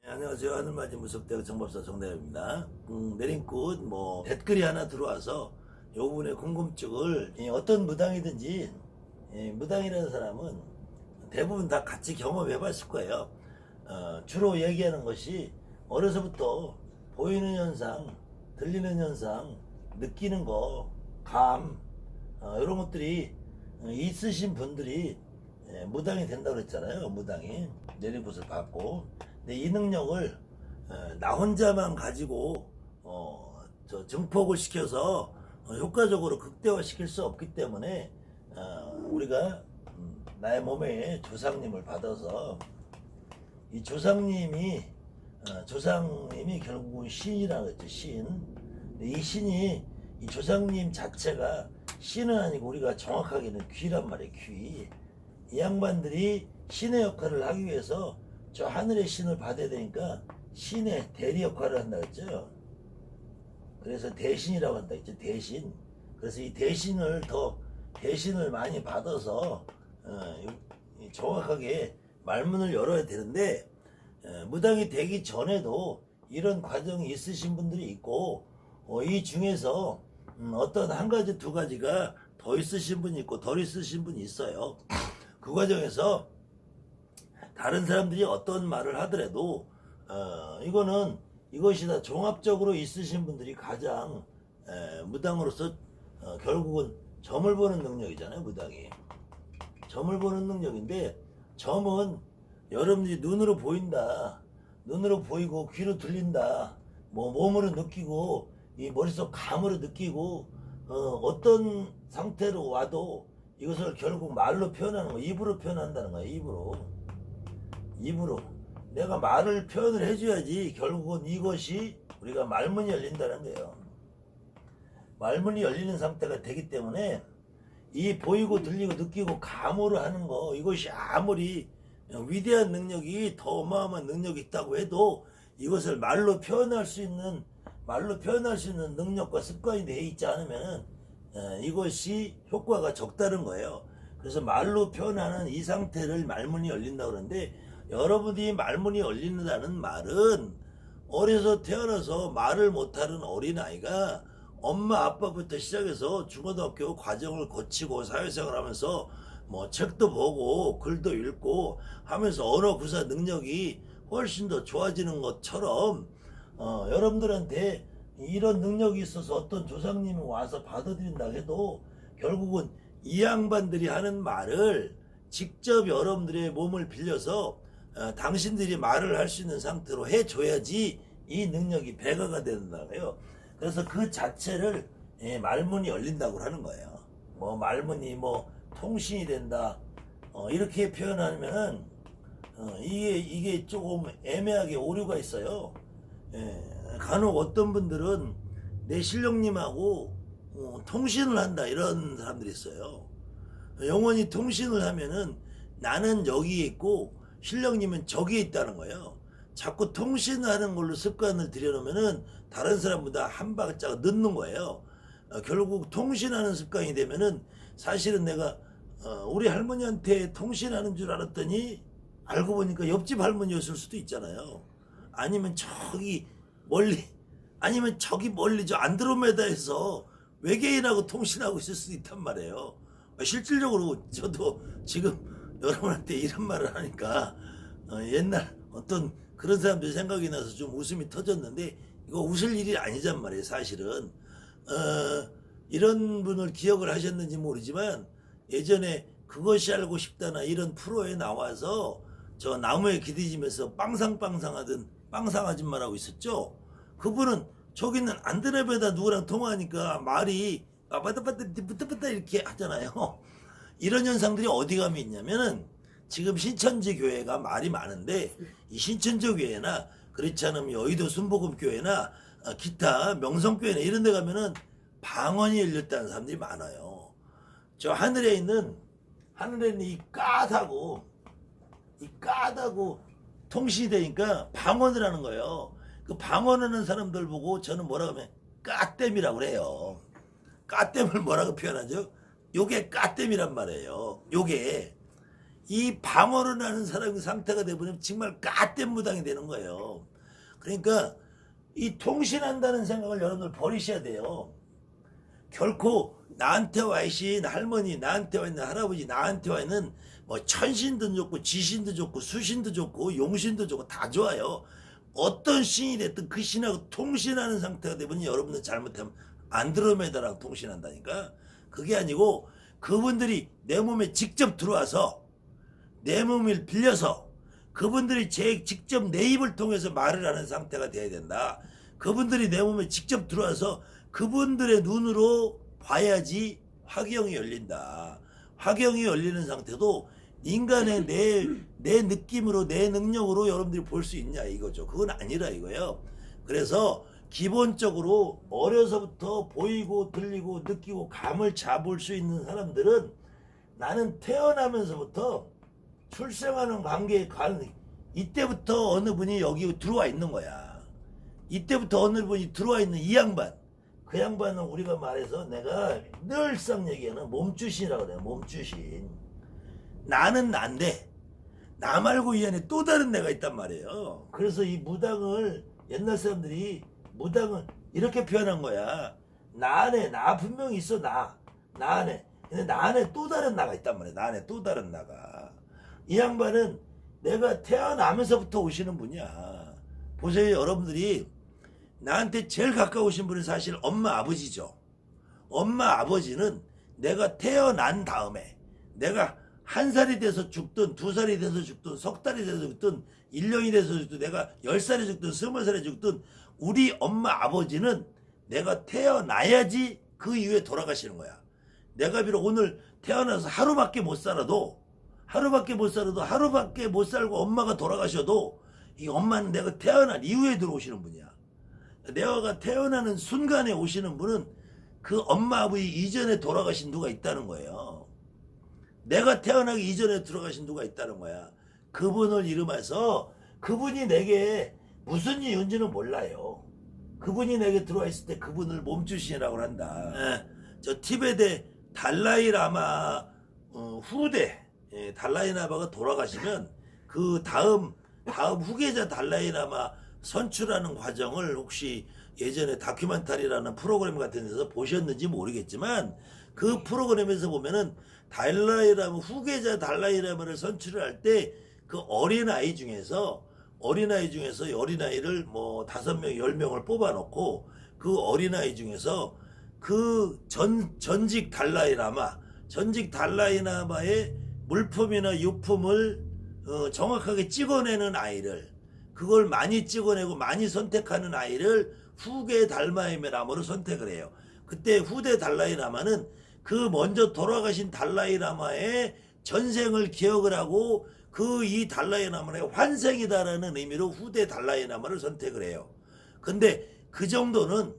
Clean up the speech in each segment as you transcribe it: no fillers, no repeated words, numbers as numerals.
네, 안녕하세요. 하늘맞이 무속대학 정법사 정대엽입니다. 내림꽃 댓글이 하나 들어와서 요 부분에 궁금증을 어떤 무당이든지 무당이라는 사람은 대부분 다 같이 경험해 봤을 거예요. 주로 얘기하는 것이 어려서부터 보이는 현상, 들리는 현상, 느끼는 거, 감 이런 것들이 있으신 분들이 무당이 된다고 그랬잖아요. 무당이 내림꽃을 받고, 근데 이 능력을 나 혼자만 가지고 증폭을 시켜서 효과적으로 극대화 시킬 수 없기 때문에 우리가 나의 몸에 조상님을 받아서 이 조상님이 결국은 신이라고 했죠. 신. 근데 이 신이 이 조상님 자체가 신은 아니고 우리가 정확하게는 귀란 말이에요. 귀. 이 양반들이 신의 역할을 하기 위해서 저 하늘의 신을 받아야 되니까 신의 대리 역할을 한다 했죠. 그래서 대신이라고 한다 했죠. 대신. 그래서 이 대신을 많이 받아서 정확하게 말문을 열어야 되는데, 무당이 되기 전에도 이런 과정이 있으신 분들이 있고, 이 중에서 어떤 한 가지 두 가지가 더 있으신 분이 있고 덜 있으신 분이 있어요. 그 과정에서 다른 사람들이 어떤 말을 하더라도 이것이 다 종합적으로 있으신 분들이 가장 무당으로서 결국은 점을 보는 능력이잖아요. 무당이 점을 보는 능력인데, 점은 여러분들이 눈으로 보인다, 눈으로 보이고 귀로 들린다, 몸으로 느끼고 이 머릿속 감으로 느끼고 어떤 상태로 와도 이것을 결국 말로 표현하는 거, 입으로 표현한다는 거야. 입으로 내가 말을 표현을 해줘야지 결국은 이것이 우리가 말문이 열린다는 거예요. 말문이 열리는 상태가 되기 때문에 이 보이고 들리고 느끼고 감으로 하는 거, 이것이 아무리 위대한 능력이, 더 어마어마한 능력이 있다고 해도 이것을 말로 표현할 수 있는 능력과 습관이 되어 있지 않으면 이것이 효과가 적다는 거예요. 그래서 말로 표현하는 이 상태를 말문이 열린다고 그러는데, 여러분이 말문이 열린다는 말은 어려서 태어나서 말을 못하는 어린아이가 엄마 아빠부터 시작해서 중고등학교 과정을 거치고 사회생활 하면서 책도 보고 글도 읽고 하면서 언어 구사 능력이 훨씬 더 좋아지는 것처럼 여러분들한테 이런 능력이 있어서 어떤 조상님이 와서 받아들인다 해도 결국은 이 양반들이 하는 말을 직접 여러분들의 몸을 빌려서 당신들이 말을 할 수 있는 상태로 해줘야지 이 능력이 배가가 된다고요. 그래서 그 자체를 말문이 열린다고 하는 거예요. 말문이 통신이 된다, 이렇게 표현하면 이게 조금 애매하게 오류가 있어요. 간혹 어떤 분들은 내 신령님하고 통신을 한다, 이런 사람들이 있어요. 영원히 통신을 하면은 나는 여기에 있고 신령님은 저기에 있다는 거예요. 자꾸 통신하는 걸로 습관을 들여놓으면은 다른 사람보다 한 발짝 늦는 거예요. 결국 통신하는 습관이 되면은 사실은 내가 우리 할머니한테 통신하는 줄 알았더니 알고 보니까 옆집 할머니였을 수도 있잖아요. 아니면 저기 멀리 저 안드로메다에서 외계인하고 통신하고 있을 수도 있단 말이에요. 실질적으로 저도 지금 여러분한테 이런 말을 하니까 옛날 어떤 그런 사람들 생각이 나서 좀 웃음이 터졌는데, 이거 웃을 일이 아니란 말이에요. 사실은 이런 분을 기억을 하셨는지 모르지만, 예전에 그것이 알고 싶다나 이런 프로에 나와서 저 나무에 기대지면서 빵상빵상 하던 빵상 아줌마라고 있었죠. 그분은 저기는 안드레메다 누구랑 통화하니까 말이 빠빠빠빠빠빠빠 이렇게 하잖아요. 이런 현상들이 어디 가면 있냐면은, 지금 신천지 교회가 말이 많은데 이 신천지 교회나 그렇지 않으면 여의도 순복음교회나 기타 명성교회나 이런 데 가면은 방언이 열렸다는 사람들이 많아요. 저 하늘에 있는 이 까다고 통신이 되니까 방언을 하는 거예요. 그 방언하는 사람들 보고 저는 뭐라고 하면 까땜이라고 그래요. 까땜을 뭐라고 표현하죠? 요게 까땜이란 말이에요. 요게 이 방어를 하는 사람의 상태가 되버리면 정말 갓된 무당이 되는 거예요. 그러니까 이 통신한다는 생각을 여러분들 버리셔야 돼요. 결코 나한테 와 있는 할머니, 나한테 와 있는 할아버지, 나한테 와 있는 뭐 천신도 좋고 지신도 좋고 수신도 좋고 용신도 좋고 다 좋아요. 어떤 신이 됐든 그 신하고 통신하는 상태가 되면 여러분들 잘못하면 안드로메다랑 통신한다니까. 그게 아니고 그분들이 내 몸에 직접 들어와서 내 몸을 빌려서 그분들이 직접 내 입을 통해서 말을 하는 상태가 돼야 된다. 그분들이 내 몸에 직접 들어와서 그분들의 눈으로 봐야지 화경이 열린다. 화경이 열리는 상태도 인간의 내 느낌으로 내 능력으로 여러분들이 볼 수 있냐 이거죠. 그건 아니라 이거예요. 그래서 기본적으로 어려서부터 보이고 들리고 느끼고 감을 잡을 수 있는 사람들은 나는 태어나면서부터 출생하는 관계에 이때부터 어느 분이 여기 들어와 있는 거야. 이때부터 어느 분이 들어와 있는 이 양반. 그 양반은 우리가 말해서 내가 늘상 얘기하는 몸주신이라고 그래요. 몸주신. 나는 난데 나 말고 이 안에 또 다른 내가 있단 말이에요. 그래서 이 무당을 옛날 사람들이 무당을 이렇게 표현한 거야. 나 안에 나 분명히 있어. 나 안에. 근데 나 안에 또 다른 나가 있단 말이야. 나 안에 또 다른 나가. 이 양반은 내가 태어나면서부터 오시는 분이야. 보세요. 여러분들이 나한테 제일 가까우신 분은 사실 엄마 아버지죠. 엄마 아버지는 내가 태어난 다음에 내가 1살이 돼서 죽든 2살이 돼서 죽든 석 달이 돼서 죽든 1년이 돼서 죽든 내가 10살이 죽든 20살이 죽든 우리 엄마 아버지는 내가 태어나야지 그 이후에 돌아가시는 거야. 내가 비록 오늘 태어나서 하루밖에 못 살아도 하루밖에 못 살고 엄마가 돌아가셔도 이 엄마는 내가 태어난 이후에 들어오시는 분이야. 내가 태어나는 순간에 오시는 분은 그 엄마 아버지 이전에 돌아가신 누가 있다는 거예요. 내가 태어나기 이전에 들어가신 누가 있다는 거야. 그분을 이름해서 그분이 내게 무슨 이유인지는 몰라요. 그분이 내게 들어와 있을 때 그분을 몸주신이라고 한다. 저 티베트 달라이라마 후대 달라이라마가 돌아가시면 그 다음 후계자 달라이라마 선출하는 과정을 혹시 예전에 다큐멘터리라는 프로그램 같은 데서 보셨는지 모르겠지만 그 프로그램에서 보면은 달라이라마 후계자 달라이라마를 선출할 때 그 어린아이 중에서 어린아이를 뭐 5명 10명을 뽑아놓고 그 어린아이 중에서 그 전직 달라이라마의 물품이나 유품을 정확하게 찍어내는 아이를 그걸 많이 찍어내고 많이 선택하는 아이를 후계 달라이라마로 선택을 해요. 그때 후대 달라이라마는 그 먼저 돌아가신 달라이라마의 전생을 기억을 하고 그 이 달라이라마의 환생이다라는 의미로 후대 달라이라마를 선택을 해요. 근데 그 정도는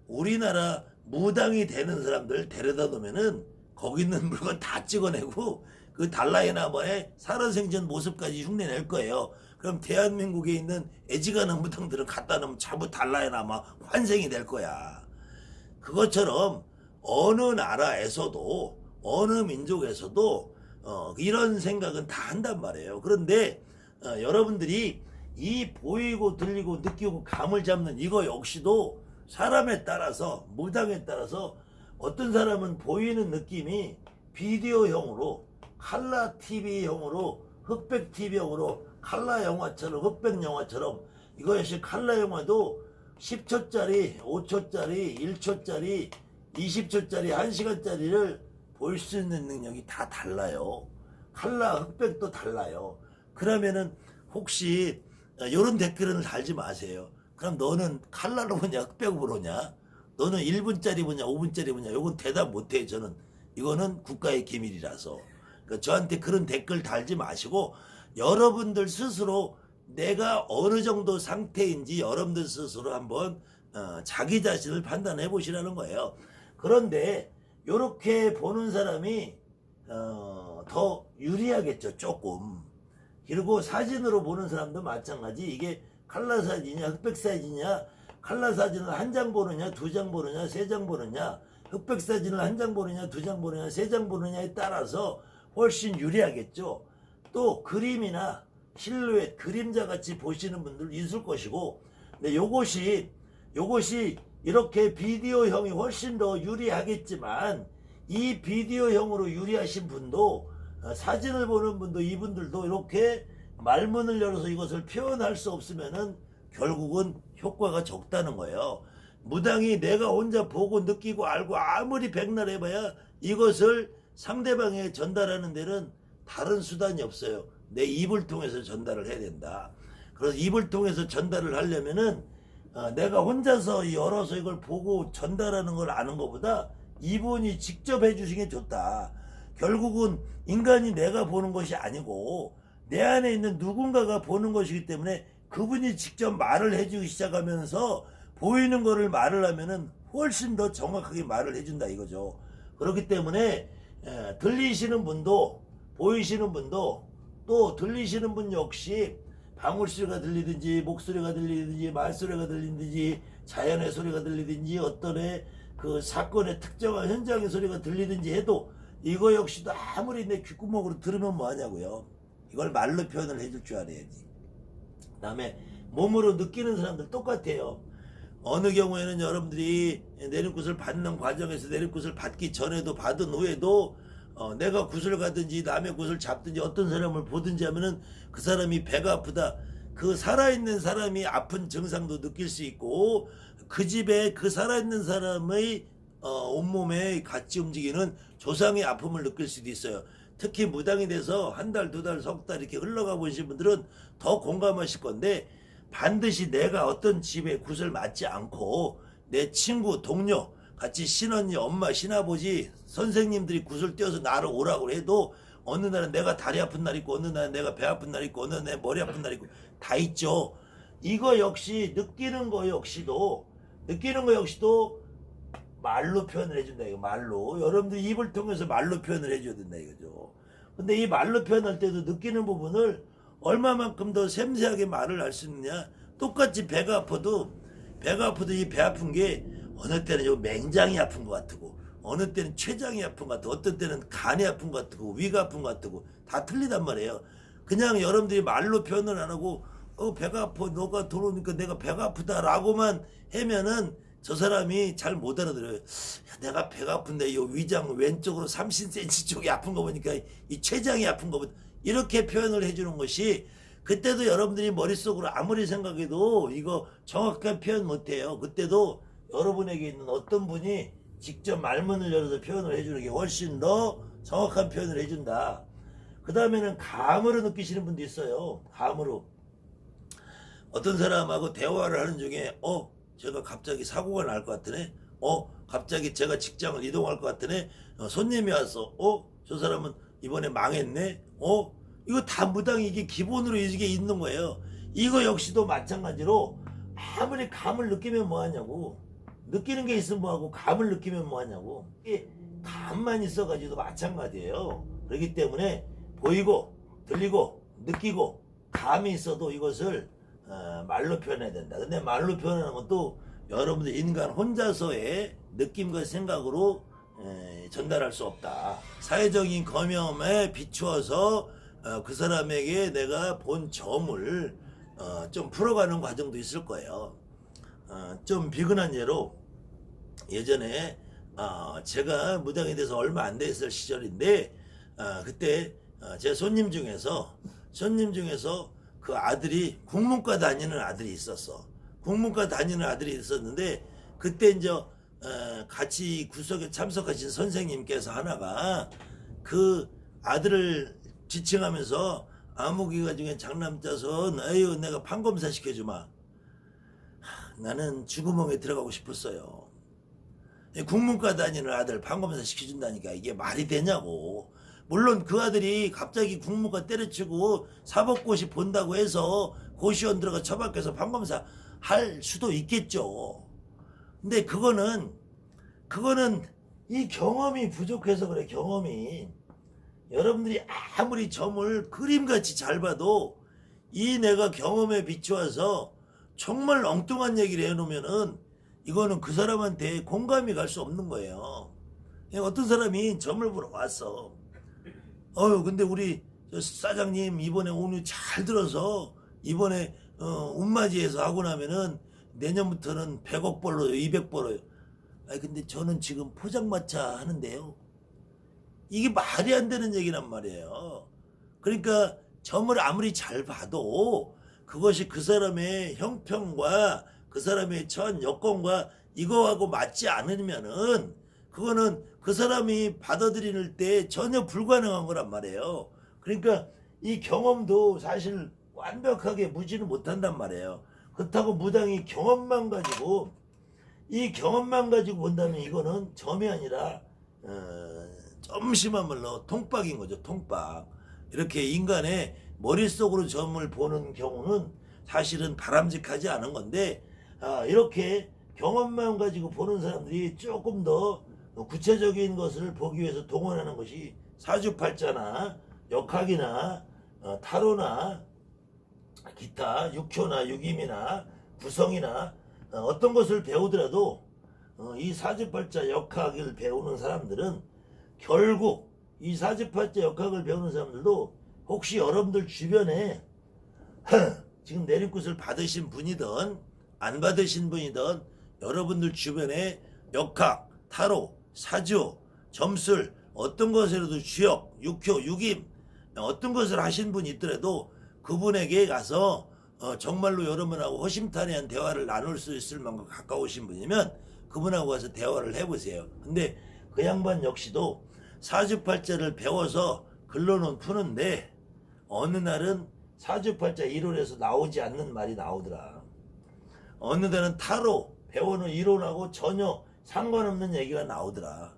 우리나라 무당이 되는 사람들 데려다 놓으면은 거기 있는 물건 다 찍어내고 그 달라이라마의 살아생전 모습까지 흉내낼 거예요. 그럼 대한민국에 있는 애지간한 무당들은 갖다 놓으면 전부 달라이라마 환생이 될 거야. 그것처럼 어느 나라에서도 어느 민족에서도 이런 생각은 다 한단 말이에요. 그런데 여러분들이 이 보이고 들리고 느끼고 감을 잡는 이거 역시도 사람에 따라서 무당에 따라서 어떤 사람은 보이는 느낌이 비디오형으로 칼라 TV형으로 흑백 TV형으로 칼라 영화처럼 흑백 영화처럼 이거 역시 칼라 영화도 10초짜리 5초짜리 1초짜리 20초짜리 1시간짜리를 볼 수 있는 능력이 다 달라요. 칼라 흑백도 달라요. 그러면은 혹시 이런 댓글은 달지 마세요. 그럼 너는 칼라로 보냐 흑백으로 보냐 너는 1분짜리 보냐 5분짜리 보냐 요건 대답 못해요. 저는 이거는 국가의 기밀이라서 그러니까 저한테 그런 댓글 달지 마시고 여러분들 스스로 내가 어느 정도 상태인지 여러분들 스스로 한번 자기 자신을 판단해 보시라는 거예요. 그런데 이렇게 보는 사람이 더 유리하겠죠. 조금. 그리고 사진으로 보는 사람도 마찬가지. 이게 칼라 사진이냐 흑백 사진이냐 칼라 사진을 한 장 보느냐 2장 보느냐 3장 보느냐 흑백 사진을 한 장 보느냐 2장 보느냐 3장 보느냐에 따라서 훨씬 유리하겠죠. 또 그림이나 실루엣, 그림자 같이 보시는 분들 있을 것이고, 근데 요것이 이렇게 비디오형이 훨씬 더 유리하겠지만, 이 비디오형으로 유리하신 분도 사진을 보는 분도 이분들도 이렇게 말문을 열어서 이것을 표현할 수 없으면은 결국은 효과가 적다는 거예요. 무당이 내가 혼자 보고 느끼고 알고 아무리 백날 해봐야 이것을 상대방에 전달하는 데는 다른 수단이 없어요. 내 입을 통해서 전달을 해야 된다. 그래서 입을 통해서 전달을 하려면은 내가 혼자서 열어서 이걸 보고 전달하는 걸 아는 것보다 이분이 직접 해주시는 게 좋다. 결국은 인간이 내가 보는 것이 아니고 내 안에 있는 누군가가 보는 것이기 때문에 그분이 직접 말을 해주기 시작하면서 보이는 거를 말을 하면은 훨씬 더 정확하게 말을 해준다 이거죠. 그렇기 때문에 들리시는 분도 보이시는 분도 또 들리시는 분 역시 방울소리가 들리든지 목소리가 들리든지 말소리가 들리든지 자연의 소리가 들리든지 어떤 그 사건의 특정한 현장의 소리가 들리든지 해도 이거 역시도 아무리 내 귓구멍으로 들으면 뭐하냐고요. 이걸 말로 표현을 해줄 줄 알아야지. 그 다음에 몸으로 느끼는 사람들 똑같아요. 어느 경우에는 여러분들이 내림굿을 받는 과정에서 내림굿을 받기 전에도 받은 후에도 내가 굿을 가든지 남의 굿을 잡든지 어떤 사람을 보든지 하면은 그 사람이 배가 아프다. 그 살아있는 사람이 아픈 증상도 느낄 수 있고 그 집에 그 살아있는 사람의 온몸에 같이 움직이는 조상의 아픔을 느낄 수도 있어요. 특히 무당이 돼서 한 달, 두 달, 석 달 이렇게 흘러가 보신 분들은 더 공감하실 건데 반드시 내가 어떤 집에 굿을 맞지 않고 내 친구, 동료, 같이 신언니, 엄마, 신아버지, 선생님들이 굿을 띄워서 나를 오라고 해도 어느 날은 내가 다리 아픈 날 있고 어느 날은 내가 배 아픈 날 있고 어느 날은 내 머리 아픈 날 있고 다 있죠. 이거 역시 느끼는 거 역시도 말로 표현을 해준다 이거 말로 여러분들이 입을 통해서 말로 표현을 해줘야 된다 이거죠. 근데 이 말로 표현할 때도 느끼는 부분을 얼마만큼 더 섬세하게 말을 할 수 있느냐. 똑같이 배가 아파도 이 배 아픈 게 어느 때는 요 맹장이 아픈 것 같고 어느 때는 췌장이 아픈 것 같고 어떤 때는 간이 아픈 것 같고 위가 아픈 것 같고 다 틀리단 말이에요. 그냥 여러분들이 말로 표현을 안 하고 배가 아파 너가 들어오니까 내가 배가 아프다라고만 하면은 저 사람이 잘 못 알아들어요. 내가 배가 아픈데 이 위장 왼쪽으로 30cm 쪽이 아픈 거 보니까 이 췌장이 아픈 거 보니까 이렇게 표현을 해주는 것이 그때도 여러분들이 머릿속으로 아무리 생각해도 이거 정확한 표현 못해요. 그때도 여러분에게 있는 어떤 분이 직접 말문을 열어서 표현을 해주는 게 훨씬 더 정확한 표현을 해준다. 그 다음에는 감으로 느끼시는 분도 있어요. 감으로. 어떤 사람하고 대화를 하는 중에 제가 갑자기 사고가 날 것 같으네. 갑자기 제가 직장을 이동할 것 같으네. 손님이 와서 저 사람은 이번에 망했네. 이거 다 무당이 이게 기본으로 이게 있는 거예요. 이거 역시도 마찬가지로 아무리 감을 느끼면 뭐하냐고. 느끼는 게 있으면 뭐하고 감을 느끼면 뭐하냐고. 이게 감만 있어가지고 마찬가지예요. 그렇기 때문에 보이고 들리고 느끼고 감이 있어도 이것을 말로 표현해야 된다. 근데 말로 표현하는 것도 여러분들 인간 혼자서의 느낌과 생각으로 전달할 수 없다. 사회적인 경험에 비추어서 그 사람에게 내가 본 점을 좀 풀어가는 과정도 있을 거예요. 좀 비근한 예로 예전에 제가 무당이 돼서 얼마 안 됐을 시절인데 그때 제 손님 중에서 그 아들이 국문과 다니는 아들이 있었어. 국문과 다니는 아들이 있었는데 그때 이제 같이 구석에 참석하신 선생님께서 하나가 그 아들을 지칭하면서 아무기가 중에 장남 짜서 에휴 내가 판검사 시켜주마. 나는 쥐구멍에 들어가고 싶었어요. 국문과 다니는 아들 판검사 시켜준다니까 이게 말이 되냐고. 물론 그 아들이 갑자기 국문과 때려치고 사법고시 본다고 해서 고시원 들어가 처박혀서 판검사 할 수도 있겠죠. 근데 그거는 이 경험이 부족해서 그래. 경험이 여러분들이 아무리 점을 그림같이 잘 봐도 이 내가 경험에 비추어서 정말 엉뚱한 얘기를 해놓으면은 이거는 그 사람한테 공감이 갈 수 없는 거예요. 어떤 사람이 점을 보러 왔어. 근데 우리 저 사장님 이번에 오늘 잘 들어서 이번에 운맞이해서 하고 나면은 내년부터는 100억 벌러요, 200 벌어요. 아니 근데 저는 지금 포장마차 하는데요. 이게 말이 안 되는 얘기란 말이에요. 그러니까 점을 아무리 잘 봐도 그것이 그 사람의 형편과 그 사람의 처한 여건과 이거하고 맞지 않으면은 그거는 그 사람이 받아들일 때 전혀 불가능한 거란 말이에요. 그러니까 이 경험도 사실 완벽하게 무지는 못한단 말이에요. 그렇다고 무당이 경험만 가지고 이 경험만 가지고 본다면 이거는 점이 아니라 좀 심한 말로 통박인 거죠. 통박. 이렇게 인간의 머릿속으로 점을 보는 경우는 사실은 바람직하지 않은 건데 이렇게 경험만 가지고 보는 사람들이 조금 더 구체적인 것을 보기 위해서 동원하는 것이 사주팔자나 역학이나 타로나 기타 육효나 육임이나 구성이나 어떤 것을 배우더라도 이 사주팔자 역학을 배우는 사람들은 결국 이 사주팔자 역학을 배우는 사람들도 혹시 여러분들 주변에 지금 내림굿을 받으신 분이든 안 받으신 분이든 여러분들 주변에 역학, 타로, 사주, 점술 어떤 것이라도 주역, 육효, 육임 어떤 것을 하신 분이 있더라도 그분에게 가서 정말로 여러분하고 허심탄회한 대화를 나눌 수 있을 만큼 가까우신 분이면 그분하고 가서 대화를 해보세요. 근데 그 양반 역시도 사주팔자를 배워서 글로는 푸는데 어느 날은 사주팔자 이론에서 나오지 않는 말이 나오더라. 어느 날은 타로 배우는 이론하고 전혀 상관없는 얘기가 나오더라.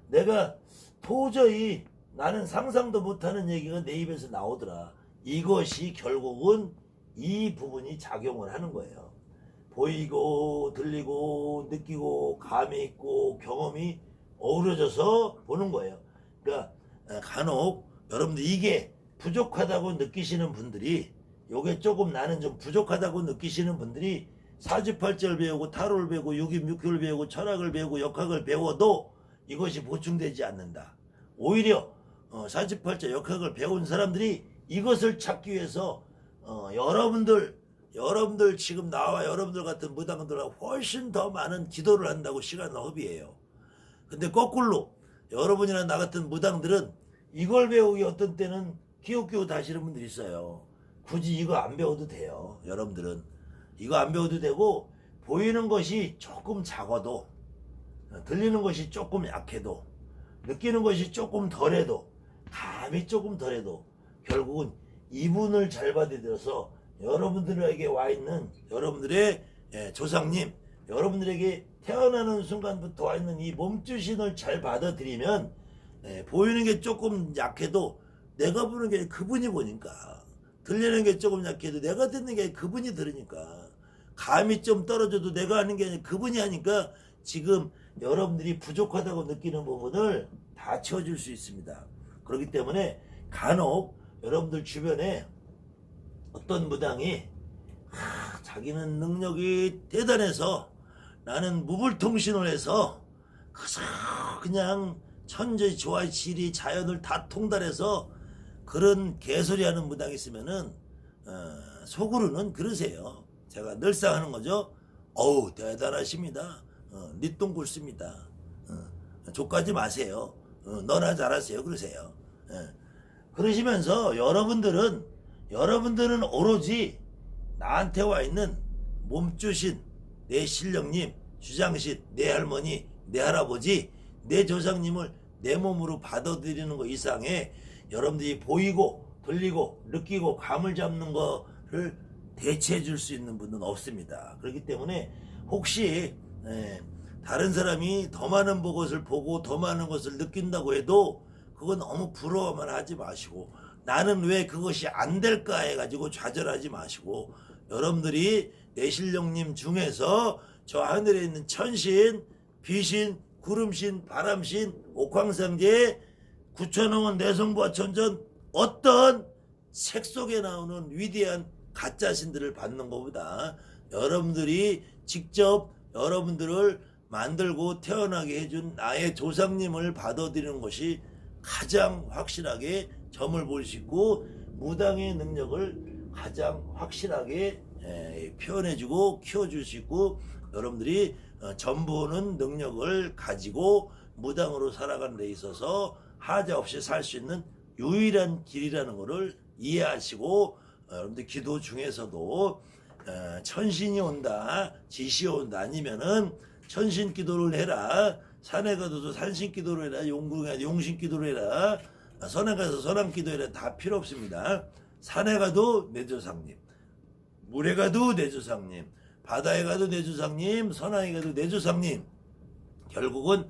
내가 도저히 나는 상상도 못하는 얘기가 내 입에서 나오더라. 이것이 결국은 이 부분이 작용을 하는 거예요. 보이고 들리고 느끼고 감이 있고 경험이 어우러져서 보는 거예요. 그러니까 간혹 여러분들 이게 부족하다고 느끼시는 분들이 요게 조금 나는 좀 부족하다고 느끼시는 분들이 사주팔자를 배우고 타로를 배우고 육임 육효를 배우고 철학을 배우고 역학을 배워도 이것이 보충되지 않는다. 오히려 사주팔자 역학을 배운 사람들이 이것을 찾기 위해서 여러분들 지금 나와 여러분들 같은 무당들하고 훨씬 더 많은 기도를 한다고 시간을 허비해요. 근데 거꾸로 여러분이나 나 같은 무당들은 이걸 배우기 어떤 때는 기웃기웃 하시는 분들이 있어요. 굳이 이거 안 배워도 돼요. 여러분들은 이거 안 배워도 되고 보이는 것이 조금 작아도 들리는 것이 조금 약해도 느끼는 것이 조금 덜해도 감이 조금 덜해도 결국은 이분을 잘 받아들여서 여러분들에게 와 있는 여러분들의 조상님 여러분들에게 태어나는 순간부터 와 있는 이 몸주신을 잘 받아들이면 보이는 게 조금 약해도 내가 보는 게 그분이 보니까 들리는 게 조금 약해도 내가 듣는 게 그분이 들으니까 감이 좀 떨어져도 내가 하는 게 아니라 그분이 하니까 지금 여러분들이 부족하다고 느끼는 부분을 다 채워줄 수 있습니다. 그렇기 때문에 간혹 여러분들 주변에 어떤 무당이 자기는 능력이 대단해서 나는 무불통신을 해서 그냥 천재 조화 지리 자연을 다 통달해서 그런 개소리 하는 무당이 있으면은 속으로는 그러세요. 제가 늘상 하는 거죠. 어우 대단하십니다. 니똥 굵습니다. 족가지 마세요. 너나 잘하세요. 그러세요. 그러시면서 여러분들은 오로지 나한테 와 있는 몸주신 내 신령님, 주장신, 내 할머니, 내 할아버지, 내 조상님을 내 몸으로 받아들이는 것 이상에 여러분들이 보이고 들리고 느끼고 감을 잡는 거를 대체해 줄 수 있는 분은 없습니다. 그렇기 때문에 혹시 다른 사람이 더 많은 것을 보고 더 많은 것을 느낀다고 해도 그건 너무 부러워만 하지 마시고 나는 왜 그것이 안 될까 해가지고 좌절하지 마시고 여러분들이 내신령님 중에서 저 하늘에 있는 천신, 비신, 구름신, 바람신, 옥황상제, 구천홍원, 내성부와 천전 어떤 책 속에 나오는 위대한 가짜신들을 받는 것보다 여러분들이 직접 여러분들을 만들고 태어나게 해준 나의 조상님을 받아들이는 것이 가장 확실하게 점을 볼 수 있고 무당의 능력을 가장 확실하게 표현해주고 키워줄 수 있고 여러분들이 점 보는 능력을 가지고 무당으로 살아가는 데 있어서 하자 없이 살 수 있는 유일한 길이라는 것을 이해하시고 여러분들 기도 중에서도 천신이 온다, 지시 온다 아니면은 천신 기도를 해라, 산에 가도 산신 기도를 해라, 용궁에 가도 용신 기도를 해라, 선에 가서 선왕 기도해라 다 필요 없습니다. 산에 가도 내 조상님, 물에 가도 내 조상님, 바다에 가도 내 조상님, 선왕에 가도 내 조상님. 결국은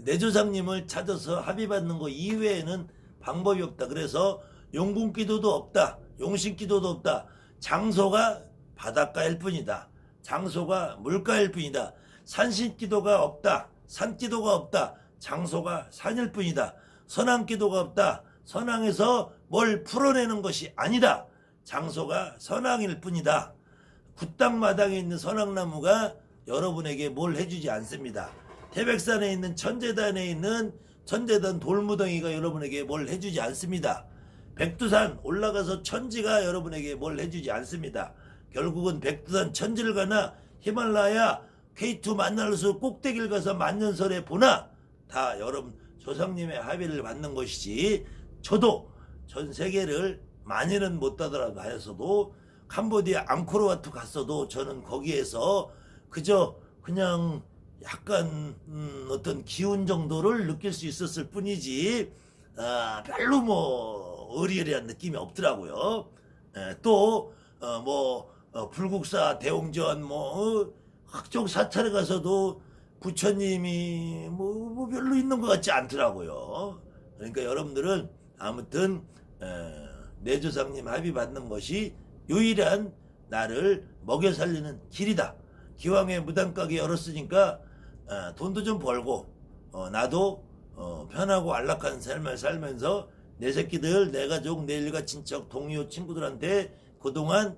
내 조상님을 찾아서 합의받는 거 이외에는 방법이 없다. 그래서 용궁 기도도 없다, 용신 기도도 없다. 장소가 바닷가일 뿐이다, 장소가 물가일 뿐이다. 산신 기도가 없다, 산 기도가 없다, 장소가 산일 뿐이다. 선왕 기도가 없다, 선왕에서 뭘 풀어내는 것이 아니다, 장소가 선왕일 뿐이다. 굿땅마당에 있는 선왕나무가 여러분에게 뭘 해주지 않습니다. 태백산에 있는 천재단에 있는 천재단 돌무덩이가 여러분에게 뭘 해주지 않습니다. 백두산 올라가서 천지가 여러분에게 뭘 해주지 않습니다. 결국은 백두산 천지를 가나 히말라야 K2 만날수 꼭대기를 가서 만년설에 보나 다 여러분 조상님의 합의를 받는 것이지, 저도 전 세계를 많이는 못 가더라도 하였어도 캄보디아 앙코르와트 갔어도 저는 거기에서 그저 그냥 약간 어떤 기운 정도를 느낄 수 있었을 뿐이지 별로 뭐 의리의리한 느낌이 없더라고요. 또 불국사 대웅전 각종 사찰에 가서도 부처님이 뭐 별로 있는 것 같지 않더라고요. 그러니까 여러분들은 아무튼 내 조상님 합의 받는 것이 유일한 나를 먹여 살리는 길이다. 기왕에 무당가게 열었으니까 돈도 좀 벌고 나도 편하고 안락한 삶을 살면서 내 새끼들, 내 가족, 내 일가 친척, 동료, 친구들한테 그동안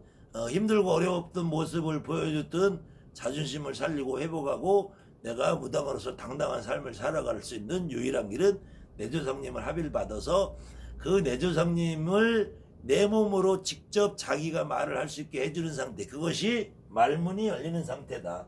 힘들고 어려웠던 모습을 보여줬던 자존심을 살리고 회복하고 내가 무당으로서 당당한 삶을 살아갈 수 있는 유일한 길은 내조상님을 합의를 받아서 그 내조상님을 내 몸으로 직접 자기가 말을 할 수 있게 해주는 상태, 그것이 말문이 열리는 상태다.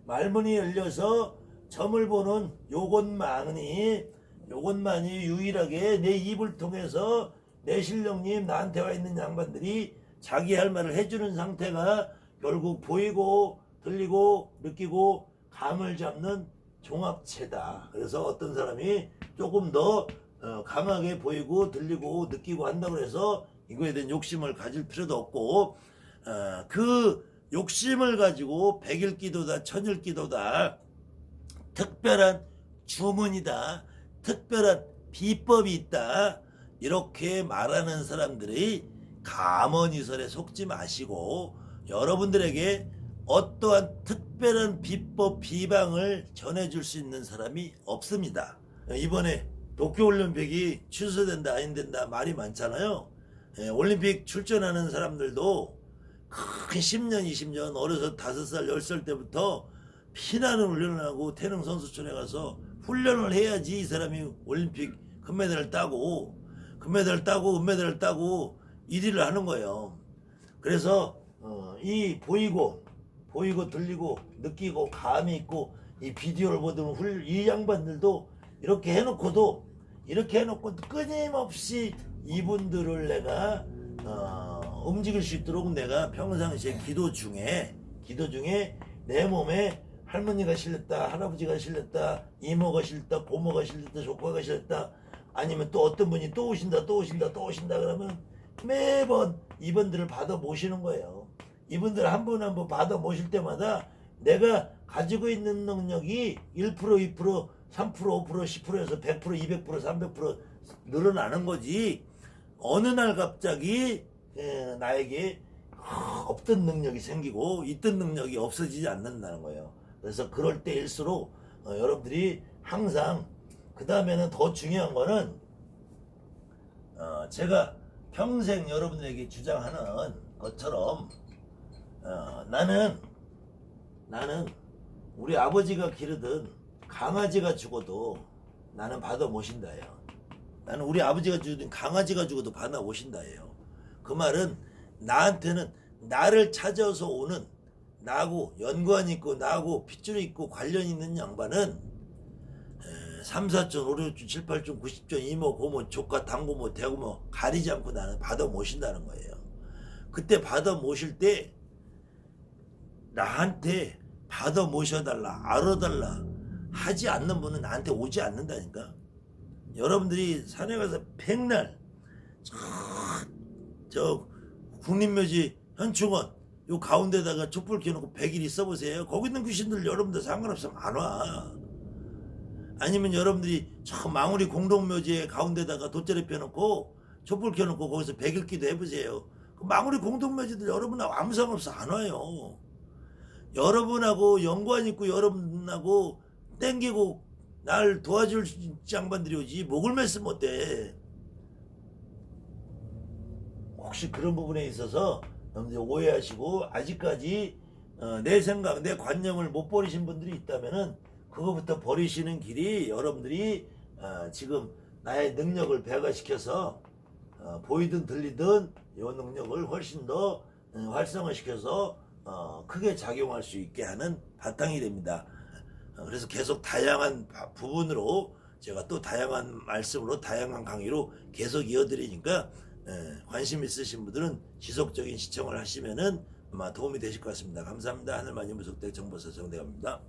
말문이 열려서 점을 보는 요것만이 유일하게 내 입을 통해서 내 신령님, 나한테 와 있는 양반들이 자기 할 말을 해주는 상태가 결국 보이고 들리고 느끼고 감을 잡는 종합체다. 그래서 어떤 사람이 조금 더 강하게 보이고 들리고 느끼고 한다고 해서 이거에 대한 욕심을 가질 필요도 없고 그 욕심을 가지고 백일기도다, 천일기도다, 특별한 주문이다, 특별한 비법이 있다, 이렇게 말하는 사람들이 감언이설에 속지 마시고 여러분들에게 어떠한 특별한 비법 비방을 전해줄 수 있는 사람이 없습니다. 이번에 도쿄올림픽이 취소된다 아닌된다 말이 많잖아요. 올림픽 출전하는 사람들도 큰 10년 20년 어려서 5살 10살 때부터 피나는 훈련을 하고 태릉 선수촌에 가서 훈련을 해야지 이 사람이 올림픽 금메달을 따고 은메달을 따고 1위를 하는 거예요. 그래서 이 보이고 들리고 느끼고 감이 있고 이 비디오를 보던 이 양반들도 이렇게 해놓고 끊임없이 이분들을 내가 움직일 수 있도록 내가 평상시에 기도 중에 내 몸에 할머니가 실렸다, 할아버지가 실렸다, 이모가 실렸다, 고모가 실렸다, 조카가 실렸다, 아니면 또 어떤 분이 또 오신다 그러면 매번 이분들을 받아 모시는 거예요. 이분들 한 분 한 분 받아 모실 때마다 내가 가지고 있는 능력이 1%, 2%, 3%, 5%, 10%에서 100%, 200%, 300% 늘어나는 거지. 어느 날 갑자기 나에게 없던 능력이 생기고 있던 능력이 없어지지 않는다는 거예요. 그래서 그럴 때일수록 여러분들이 항상, 그 다음에는 더 중요한 거는 제가 평생 여러분들에게 주장하는 것처럼 나는 우리 아버지가 기르던 강아지가 죽어도 나는 받아 모신다요. 나는 우리 아버지가 주든 강아지가 주고도 받아 오신다예요. 그 말은 나한테는 나를 찾아서 오는 나하고 연관 있고 나하고 핏줄이 있고 관련 있는 양반은 3, 4촌, 5, 6촌, 7, 8촌, 90촌, 이모, 고모, 조카, 당고모, 대고모 가리지 않고 나는 받아 모신다는 거예요. 그때 받아 모실 때 나한테 받아 모셔달라, 알아달라 하지 않는 분은 나한테 오지 않는다니까. 여러분들이 산에 가서 백날 저 국립묘지 현충원 요 가운데다가 촛불 켜놓고 100일 있어보세요. 거기 있는 귀신들 여러분들 상관없으면 안 와. 아니면 여러분들이 저 망우리 공동묘지에 가운데다가 돗자리 펴놓고 촛불 켜놓고 거기서 100일 기도 해보세요. 그 망우리 공동묘지들 여러분하고 아무 상관없어 안 와요. 여러분하고 연관 있고 여러분하고 땡기고 날 도와줄 양반들이 오지 목을 맸으면 어때. 혹시 그런 부분에 있어서 여러분들 오해하시고 아직까지 내 생각 내 관념을 못 버리신 분들이 있다면은 그거부터 버리시는 길이 여러분들이 지금 나의 능력을 배가시켜서 보이든 들리든 이 능력을 훨씬 더 활성화시켜서 크게 작용할 수 있게 하는 바탕이 됩니다. 그래서 계속 다양한 부분으로 제가 또 다양한 말씀으로 다양한 강의로 계속 이어드리니까 관심 있으신 분들은 지속적인 시청을 하시면은 아마 도움이 되실 것 같습니다. 감사합니다. 하늘만이 무속대 정보사 정대갑니다.